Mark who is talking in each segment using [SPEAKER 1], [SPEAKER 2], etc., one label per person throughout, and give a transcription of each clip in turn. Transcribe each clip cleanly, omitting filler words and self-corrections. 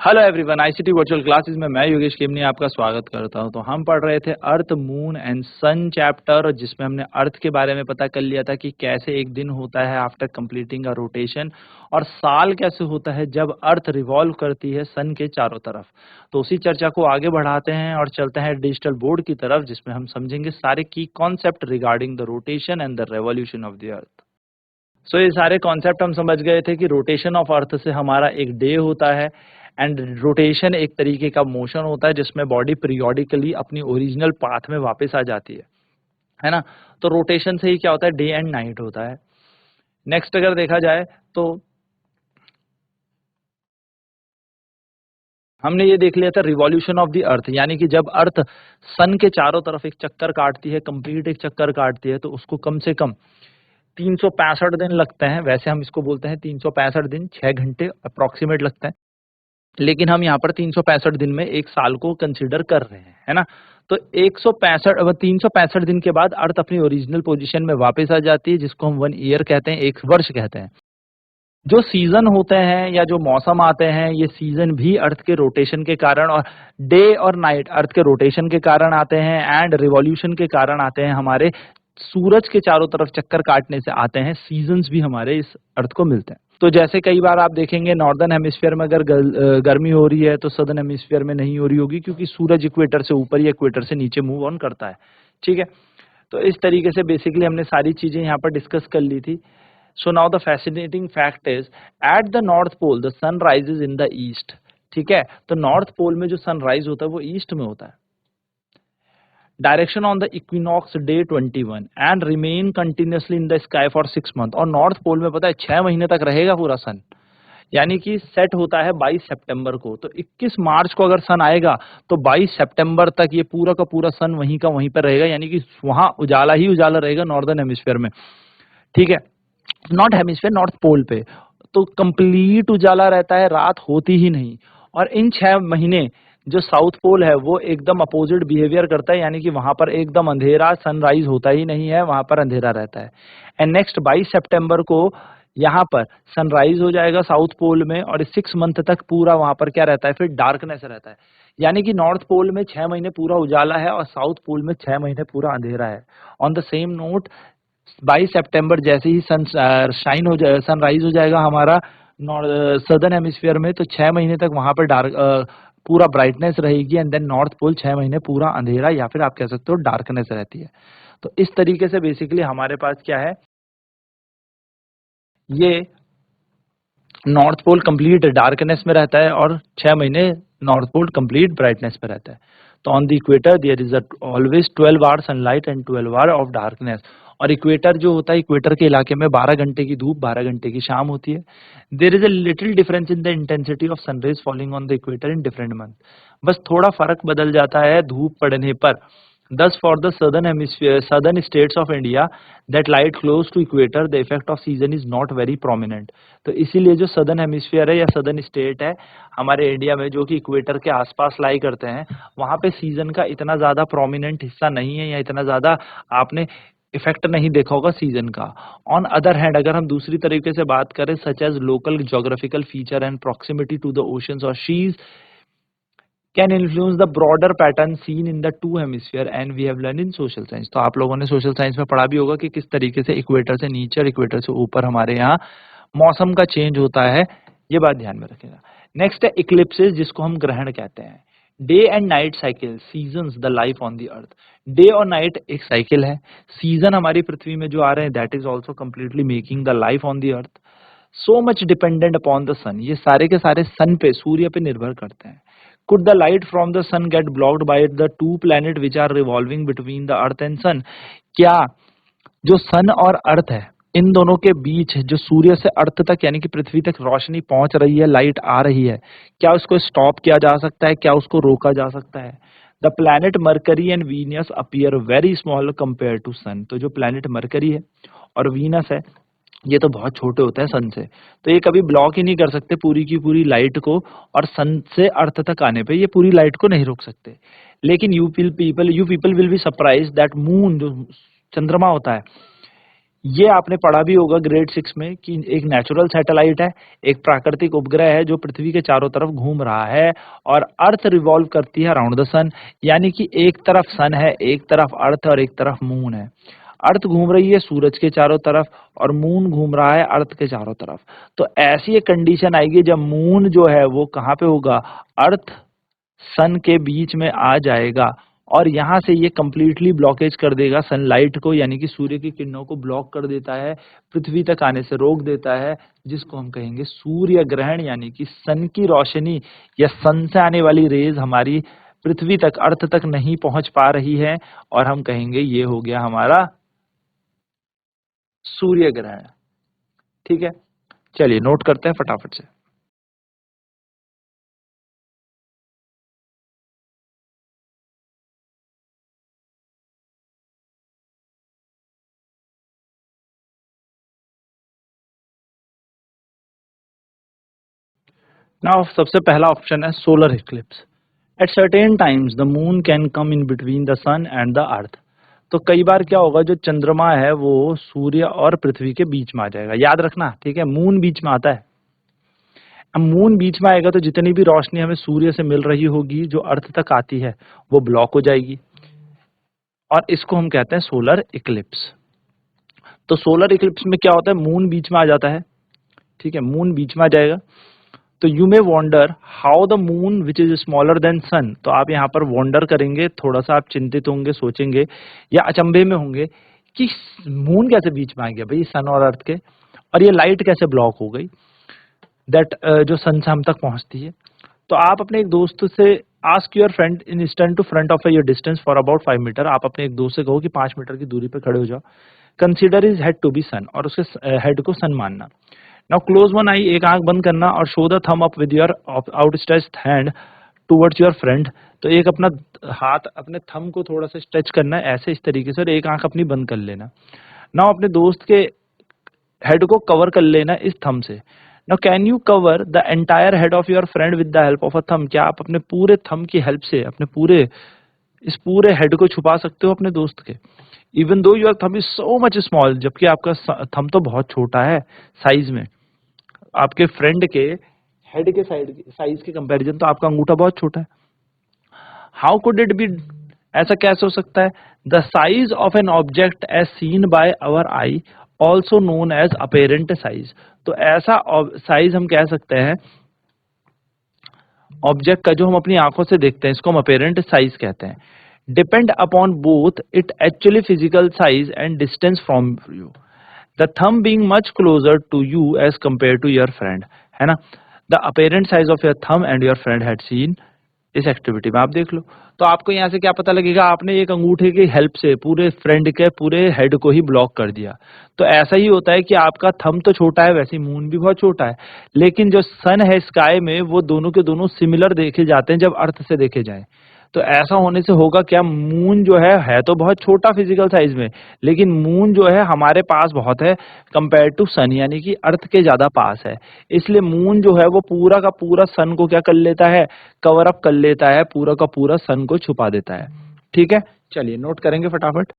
[SPEAKER 1] Hello everyone, ICT virtual classes में मैं योगेश केमनी आपका स्वागत करता हूं। तो हम पढ़ रहे थे अर्थ, मून एंड सन चैप्टर, जिसमें हमने अर्थ के बारे में पता कर लिया था कि कैसे एक दिन होता है आफ्टर कंप्लीटिंग अ रोटेशन, और साल कैसे होता है जब अर्थ रिवॉल्व करती है सन के चारों तरफ। तो उसी चर्चा को आगे बढ़ाते हैं और चलते हैं डिजिटल बोर्ड की तरफ, जिसमें हम समझेंगे सारे की concept regarding the rotation and the revolution of the earth. So ये सारे कॉन्सेप्ट हम समझ गए थे कि रोटेशन ऑफ अर्थ से हमारा एक डे होता है, एंड रोटेशन एक तरीके का मोशन होता है जिसमें बॉडी पीरियोडिकली अपनी ओरिजिनल पाथ में वापस आ जाती है ना। तो रोटेशन से ही क्या होता है, डे एंड नाइट होता है। नेक्स्ट अगर देखा जाए तो हमने ये देख लिया था रिवॉल्यूशन ऑफ द अर्थ, यानी कि जब अर्थ सन के चारों तरफ एक चक्कर काटती है, कंप्लीट एक चक्कर काटती है, तो उसको कम से कम 365 दिन लगते हैं। वैसे हम इसको बोलते हैं 365 दिन, 6 घंटे अप्रोक्सीमेट लगता है, लेकिन हम यहाँ पर 365 दिन में एक साल को कंसीडर कर रहे हैं, है ना। तो 365 दिन के बाद अर्थ अपनी ओरिजिनल पोजीशन में वापस आ जाती है, जिसको हम 1 ईयर कहते हैं, एक वर्ष कहते हैं। जो सीजन होते हैं या जो मौसम आते हैं, ये सीजन भी अर्थ के रोटेशन के कारण, और डे और नाइट अर्थ के रोटेशन के कारण आते हैं, एंड रिवॉल्यूशन के कारण आते हैं, हमारे सूरज के चारों तरफ चक्कर काटने से आते हैं। सीजन्स भी हमारे इस अर्थ को मिलते हैं। तो जैसे कई बार आप देखेंगे नॉर्दर्न हेमिस्फीयर में अगर गर्मी हो रही है तो सदर्न हेमिस्फीयर में नहीं हो रही होगी, क्योंकि सूरज इक्वेटर से ऊपर या इक्वेटर से नीचे मूव ऑन करता है। ठीक है, तो इस तरीके से बेसिकली हमने सारी चीजें यहाँ पर डिस्कस कर ली थी। So now the fascinating fact is, at the north pole the sun rises in the east. ठीक है, तो नॉर्थ पोल में जो सनराइज होता है वो ईस्ट में होता है। Direction on the equinox day 21 and remain continuously in the sky for 6 month. और नॉर्थ पोल में पता है 6 महीने तक रहेगा पूरा सन, यानी कि सेट होता है 22 सितंबर को। तो 21 मार्च को अगर सन आएगा तो 22 सितंबर तक ये पूरा का पूरा सन वहीं का वहीं पर रहेगा, यानी कि वहां उजाला ही उजाला रहेगा नॉर्दर्न हेमिस्फीयर में। ठीक है, नॉर्थ हेमिस्फीयर, नॉर्थ पोल पे तो कंप्लीट उजाला रहता है, रात होती ही नहीं। और इन 6 महीने जो साउथ पोल है वो एकदम अपोजिट बिहेवियर करता है, यानी कि वहां पर एकदम अंधेरा, सनराइज होता ही नहीं है, वहां पर अंधेरा रहता है। एंड नेक्स्ट 22 सितंबर को यहाँ पर सनराइज हो जाएगा साउथ पोल में, और 6 मंथ तक पूरा वहां पर क्या रहता है, फिर डार्कनेस रहता है। यानी कि नॉर्थ पोल में 6 महीने पूरा उजाला है और साउथ पोल में 6 महीने पूरा अंधेरा है। ऑन द सेम नोट, 22 सितंबर जैसे ही सन शाइन हो जाए, सनराइज हो जाएगा हमारा सदर्न हेमिस्फीयर में, तो 6 महीने तक वहां पर पूरा ब्राइटनेस रहेगी, एंड देन नॉर्थ पोल 6 महीने पूरा अंधेरा, या फिर आप कह सकते हो डार्कनेस रहती है। तो इस तरीके से बेसिकली हमारे पास क्या है, ये नॉर्थ पोल कंप्लीट डार्कनेस में रहता है और 6 महीने नॉर्थ पोल कंप्लीट ब्राइटनेस में रहता है। तो on the equator there is always 12 hour sunlight and 12 hour of darkness. और इक्वेटर जो होता है, इक्वेटर के इलाके में 12 घंटे की धूप, 12 घंटे की शाम होती है। There is a little difference in the intensity of sunrays falling on the equator in different month. बस थोड़ा फर्क बदल जाता है धूप पड़ने पर। Thus, for the southern hemisphere, southern states of India that light close to equator, the effect of season is not very prominent. तो इसीलिए जो southern hemisphere है या southern state है हमारे इंडिया में, जो कि इक्वेटर के आसपास लाई करते हैं, वहाँ पे सीजन का इतना ज्यादा प्रोमिनेंट हिस्सा नहीं है, या इतना ज्यादा आपने इफेक्ट नहीं देखा होगा सीजन का। ऑन अदर हैंड, अगर हम दूसरी तरीके से बात करें, such as local geographical feature and proximity to the oceans और seas can influence the broader pattern seen in the two hemisphere, and we have learned in social science। तो आप लोगों ने सोशल साइंस में पढ़ा भी होगा कि किस तरीके से इक्वेटर से नीचे और इक्वेटर से ऊपर हमारे यहाँ मौसम का चेंज होता है, ये बात ध्यान में रखिएगा। नेक्स्ट है इक्लिप्सेस, जिसको हम ग्रहण कहते हैं। Day and night cycle seasons the life on the earth. Day और नाइट एक साइकिल है, सीजन हमारी पृथ्वी में जो आ रहे हैं that is also completely making the life on the earth. So much dependent upon the sun, ये सारे के सारे सन पे, सूर्य पे निर्भर करते हैं। Could the light from the sun get blocked by the two planets which are revolving between the earth and sun? क्या जो सन और अर्थ है, इन दोनों के बीच जो सूर्य से अर्थ तक यानी कि पृथ्वी तक रोशनी पहुंच रही है, लाइट आ रही है, क्या उसको स्टॉप किया जा सकता है, क्या उसको रोका जा सकता है? The planet Mercury and Venus appear very small compare to sun. तो जो प्लैनेट मरकरी है और वीनस है, ये तो बहुत छोटे होते हैं सन से, तो ये कभी ब्लॉक ही नहीं कर सकते पूरी की पूरी लाइट को, और सन से अर्थ तक आने पे ये पूरी लाइट को नहीं रोक सकते। लेकिन you people will be surprise that moon, जो चंद्रमा होता है, ये आपने पढ़ा भी होगा ग्रेड 6 में कि एक नेचुरल सैटेलाइट है, एक प्राकृतिक उपग्रह है जो पृथ्वी के चारों तरफ घूम रहा है और अर्थ रिवॉल्व करती है अराउंड द सन, यानी कि एक तरफ सन है, एक तरफ अर्थ और एक तरफ मून है। अर्थ घूम रही है सूरज के चारों तरफ और मून घूम रहा है अर्थ के चारों तरफ। तो ऐसी एक कंडीशन आएगी जब मून जो है वो कहाँ पे होगा? अर्थ सन के बीच में आ जाएगा और यहाँ से ये कंप्लीटली ब्लॉकेज कर देगा सनलाइट को, यानी कि सूर्य की किरणों को ब्लॉक कर देता है, पृथ्वी तक आने से रोक देता है, जिसको हम कहेंगे सूर्य ग्रहण, यानी कि सन की रोशनी या सन से आने वाली रेज हमारी पृथ्वी तक, अर्थ तक नहीं पहुंच पा रही है और हम कहेंगे ये हो गया हमारा सूर्य ग्रहण। ठीक है, चलिए नोट करते हैं फटाफट से। नाउ सबसे पहला ऑप्शन है solar eclipse. At certain times the moon can come in between the sun and the earth. तो कई बार क्या होगा, जो चंद्रमा है वो सूर्य और पृथ्वी के बीच में आ जाएगा, याद रखना, ठीक है, मून बीच में आता है। अब मून बीच में आएगा तो जितनी भी रोशनी हमें सूर्य से मिल रही होगी जो अर्थ तक आती है वो ब्लॉक हो जाएगी और इसको हम कहते हैं सोलर इक्लिप्स। तो सोलर इक्लिप्स में क्या होता है, मून बीच में आ जाता है, ठीक है, मून बीच में आ जाएगा। तो you may wonder how the moon which is smaller than sun. तो आप यहाँ पर वॉन्डर करेंगे, थोड़ा सा आप चिंतित होंगे, सोचेंगे या अचंभे में होंगे कि मून कैसे बीच में आ गया भाई सन और अर्थ के, और ये लाइट कैसे ब्लॉक हो गई दैट जो सन से हम तक पहुंचती है। तो आप अपने एक दोस्त से ask your friend in stand to front of your distance for about 5 metre. आप अपने एक दोस्त से कहो कि 5 मीटर की दूरी पर खड़े हो जाओ। Consider is head to be sun, और उसके हेड को सन मानना। नाउ क्लोज वन आई, एक आंख बंद करना और show the thumb up with your outstretched hand towards your friend. तो एक अपना हाथ अपने थंब को थोड़ा सा स्ट्रेच करना है ऐसे, इस तरीके से, और एक आंख अपनी बंद कर लेना। नाउ अपने दोस्त के हेड को कवर कर लेना इस थंब से। Now can you cover the entire head of your friend with the help of a thumb. क्या आप अपने पूरे थंब की हेल्प से अपने पूरे इस पूरे हेड को छुपा सकते हो अपने दोस्त के? Even though your thumb is so much small, जबकि आपका थंब तो बहुत छोटा है साइज में, आपके फ्रेंड के हेड के साइज के कंपैरिजन तो आपका अंगूठा बहुत छोटा है। हाउ कुड इट बी, ऐसा कैसे हो सकता है? The size of an object as seen by our eye also known as apparent size. तो ऐसा साइज हम कह सकते हैं ऑब्जेक्ट का जो हम अपनी आंखों से देखते हैं, इसको हम अपेरेंट साइज कहते हैं। Depend upon both it actually physical size and distance from you, the thumb being much closer to you as compare to your friend, है ना। The apparent size of your thumb and your friend had seen इस activity में, आप देख लो। तो आपको यहाँ से क्या पता लगेगा, आपने एक अंगूठे की हेल्प से पूरे फ्रेंड के पूरे हेड को ही ब्लॉक कर दिया। तो ऐसा ही होता है कि आपका थंब तो छोटा है, वैसे ही मून भी बहुत छोटा है, लेकिन जो सन है स्काई में वो दोनों के दोनों सिमिलर देखे जाते हैं जब अर्थ से देखे जाए। तो ऐसा होने से होगा क्या, मून जो है तो बहुत छोटा फिजिकल साइज में, लेकिन मून जो है हमारे पास बहुत है कंपेयर टू सन, यानी कि अर्थ के ज्यादा पास है। इसलिए मून जो है वो पूरा का पूरा सन को क्या कर लेता है, कवर अप कर लेता है, पूरा का पूरा सन को छुपा देता है। ठीक है, चलिए नोट करेंगे फटाफट।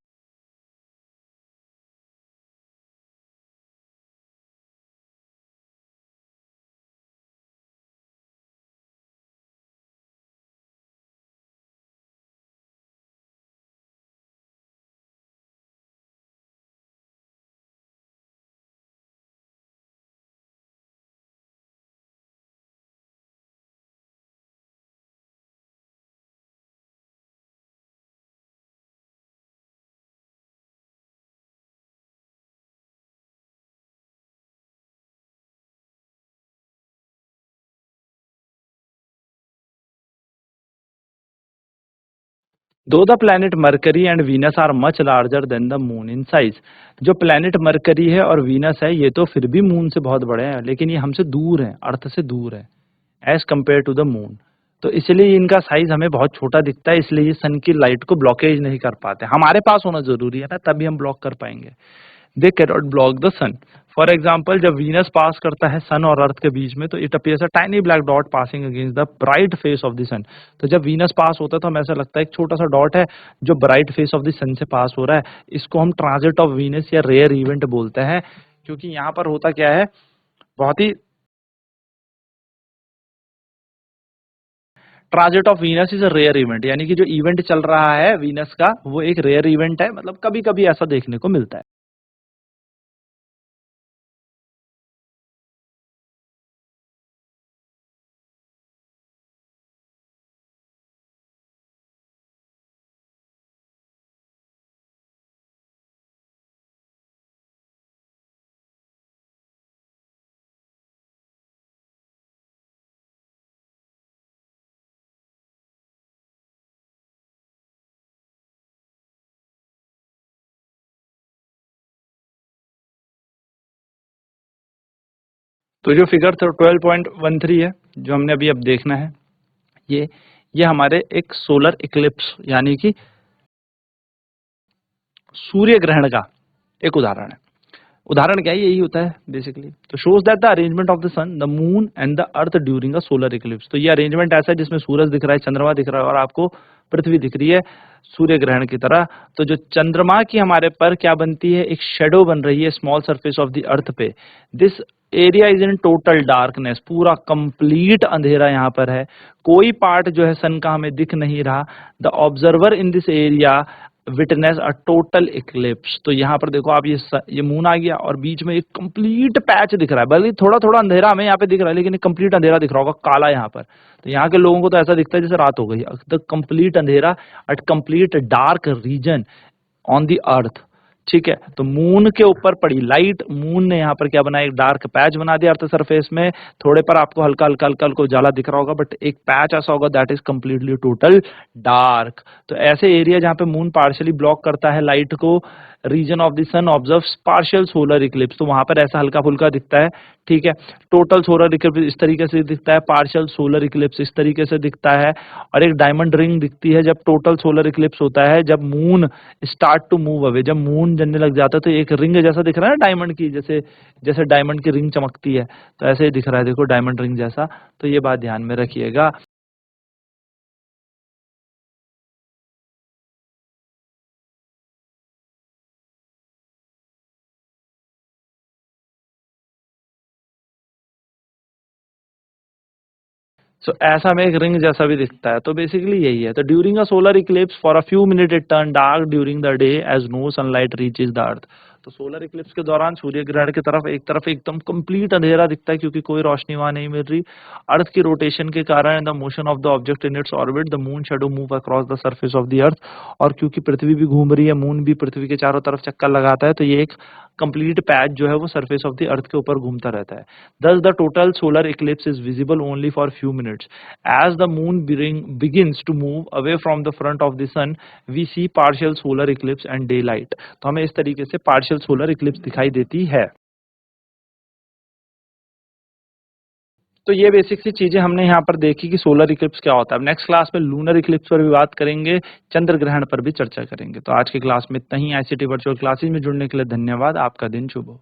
[SPEAKER 1] Though the planet Mercury and Venus are much larger than the moon in size. जो प्लैनेट मरकरी है और वीनस है ये तो फिर भी मून से बहुत बड़े हैं, लेकिन ये हमसे दूर हैं, अर्थ से दूर है as compare to the moon. तो इसलिए इनका साइज हमें बहुत छोटा दिखता है, इसलिए ये सन की लाइट को ब्लॉकेज नहीं कर पाते। हमारे पास होना जरूरी है ना, तभी हम ब्लॉक कर पाएंगे। They can not block the sun. For example, जब वीनस पास करता है सन और अर्थ के बीच में, तो it appears a tiny black dot passing against the bright face of the sun. तो जब वीनस पास होता है तो हमें ऐसा लगता है एक छोटा सा डॉट है जो bright face of the sun से पास हो रहा है। इसको हम ट्रांजिट ऑफ वीनस या रेयर इवेंट बोलते हैं, क्योंकि यहाँ पर होता क्या है, बहुत ही transit of Venus is a rare event, यानी कि जो इवेंट चल रहा है वीनस का वो एक रेयर इवेंट है, मतलब कभी कभी ऐसा देखने को मिलता है। तो जो फिगर 12.13 है जो हमने अभी अब देखना है, ये ये हमारे एक सोलर इक्लिप्स यानी कि सूर्य ग्रहण का एक उदाहरण है। उदाहरण क्या है, यही होता है बेसिकली। तो shows that the arrangement of the sun, the moon and the earth during a solar eclipse. तो ये अरेंजमेंट ऐसा है जिसमें सूरज दिख रहा है, चंद्रमा दिख रहा है और आपको पृथ्वी दिख रही है सूर्य ग्रहण की तरह। तो जो चंद्रमा की हमारे पर क्या बनती है, एक शेडो बन रही है small surface of the earth पे। This area is in total darkness, पूरा कंप्लीट अंधेरा यहाँ पर है, कोई पार्ट जो है सन का हमें दिख नहीं रहा। The observer in this area witness a total Eclipse. तो यहाँ पर देखो आप, ये मून आ गया और बीच में एक कंप्लीट पैच दिख रहा है, बल्कि थोड़ा थोड़ा अंधेरा हमें यहाँ पे दिख रहा है, लेकिन एक कंप्लीट अंधेरा दिख रहा होगा काला यहाँ पर। तो यहाँ के लोगों को तो ऐसा दिखता है जैसे रात हो गई। द कंप्लीट अंधेरा at complete dark region on the earth. ठीक है, तो मून के ऊपर पड़ी लाइट, मून ने यहाँ पर क्या बनाया, एक डार्क पैच बना दिया अर्थ सरफेस में। थोड़े पर आपको हल्का हल्का हल्का हल्का उजाला दिख रहा होगा, बट एक पैच ऐसा होगा that is completely total dark. तो ऐसे एरिया जहाँ पे मून पार्शियली ब्लॉक करता है लाइट को, region of the sun observes partial solar eclipse, तो वहां पर ऐसा हल्का फुल्का दिखता है। ठीक है, टोटल सोलर इक्लिप्स इस तरीके से दिखता है, पार्शियल सोलर इक्लिप्स इस तरीके से दिखता है, और एक डायमंड रिंग दिखती है जब टोटल सोलर इक्लिप्स होता है, जब moon start to move away, जब मून जलने लग जाता है तो एक रिंग जैसा दिख रहा है ना डायमंड की, जैसे जैसे डायमंड की रिंग चमकती है, तो ऐसे ही दिख रहा है देखो डायमंड रिंग जैसा। तो ये बात ध्यान में रखिएगा। सो ऐसा में एक रिंग जैसा भी दिखता है, तो बेसिकली यही है। तो during a solar eclipse for a few minute it turn dark during the day as no sunlight reaches the earth. तो सोलर इक्लिप्स के दौरान सूर्य ग्रहण की तरफ एकदम कंप्लीट अंधेरा दिखता है, क्योंकि कोई रोशनी वहां नहीं मिल रही। अर्थ की रोटेशन के कारण the motion of the object in its orbit, the moon shadow move across the surface of the अर्थ। और क्योंकि पृथ्वी भी घूम रही है, मून भी पृथ्वी के चारों तरफ चक्कर लगाता है, तो ये एक कंप्लीट पैच जो है वो सरफेस ऑफ द अर्थ के ऊपर घूमता रहता है। Thus, the total solar eclipse is visible only for a few minutes. As the moon begins to move away from the front of the sun, we see partial solar eclipse and daylight. तो हमें इस तरीके से partial solar eclipse दिखाई देती है। तो ये बेसिक सी चीजें हमने यहाँ पर देखी कि सोलर इक्लिप्स क्या होता है। अब नेक्स्ट क्लास में लूनर इक्लिप्स पर भी बात करेंगे, चंद्र ग्रहण पर भी चर्चा करेंगे। तो आज की क्लास में इतना ही। आईसीटी वर्चुअल क्लासेज में जुड़ने के लिए धन्यवाद। आपका दिन शुभ हो।